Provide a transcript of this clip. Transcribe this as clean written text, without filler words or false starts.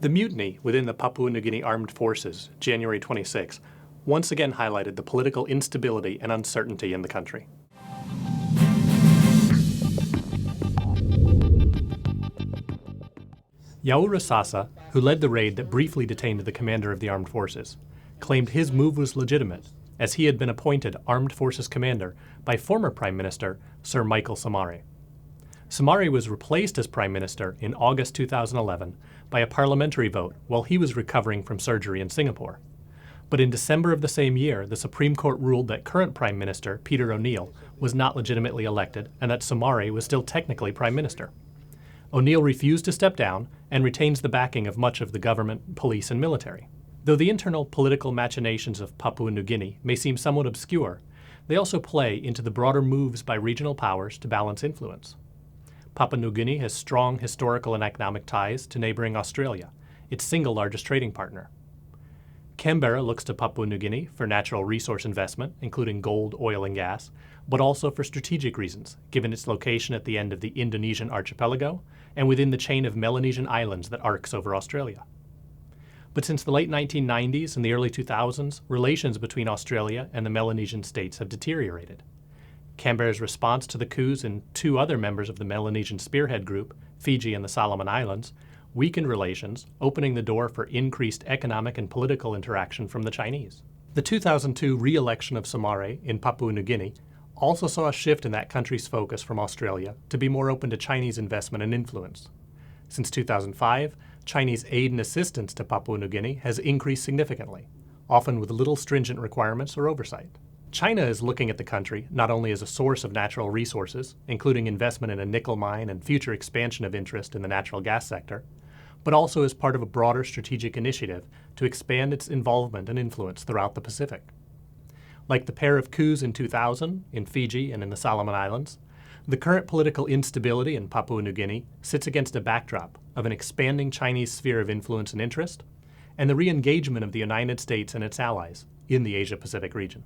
The mutiny within the Papua New Guinea Armed Forces, January 26, once again highlighted the political instability and uncertainty in the country. Yaoura Sasa, who led the raid that briefly detained the commander of the armed forces, claimed his move was legitimate, as he had been appointed Armed Forces Commander by former Prime Minister Sir Michael Somare. Somare was replaced as Prime Minister in August 2011 by a parliamentary vote while he was recovering from surgery in Singapore. But in December of the same year, the Supreme Court ruled that current Prime Minister Peter O'Neill was not legitimately elected and that Somare was still technically Prime Minister. O'Neill refused to step down and retains the backing of much of the government, police, and military. Though the internal political machinations of Papua New Guinea may seem somewhat obscure, they also play into the broader moves by regional powers to balance influence. Papua New Guinea has strong historical and economic ties to neighboring Australia, its single largest trading partner. Canberra looks to Papua New Guinea for natural resource investment, including gold, oil, and gas, but also for strategic reasons, given its location at the end of the Indonesian archipelago and within the chain of Melanesian islands that arcs over Australia. But since the late 1990s and the early 2000s, relations between Australia and the Melanesian states have deteriorated. Canberra's response to the coups in two other members of the Melanesian spearhead group, Fiji and the Solomon Islands, weakened relations, opening the door for increased economic and political interaction from the Chinese. The 2002 re-election of Somare in Papua New Guinea also saw a shift in that country's focus from Australia to be more open to Chinese investment and influence. Since 2005, Chinese aid and assistance to Papua New Guinea has increased significantly, often with little stringent requirements or oversight. China is looking at the country not only as a source of natural resources, including investment in a nickel mine and future expansion of interest in the natural gas sector, but also as part of a broader strategic initiative to expand its involvement and influence throughout the Pacific. Like the pair of coups in 2000 in Fiji and in the Solomon Islands, the current political instability in Papua New Guinea sits against a backdrop of an expanding Chinese sphere of influence and interest, and the re-engagement of the United States and its allies in the Asia-Pacific region.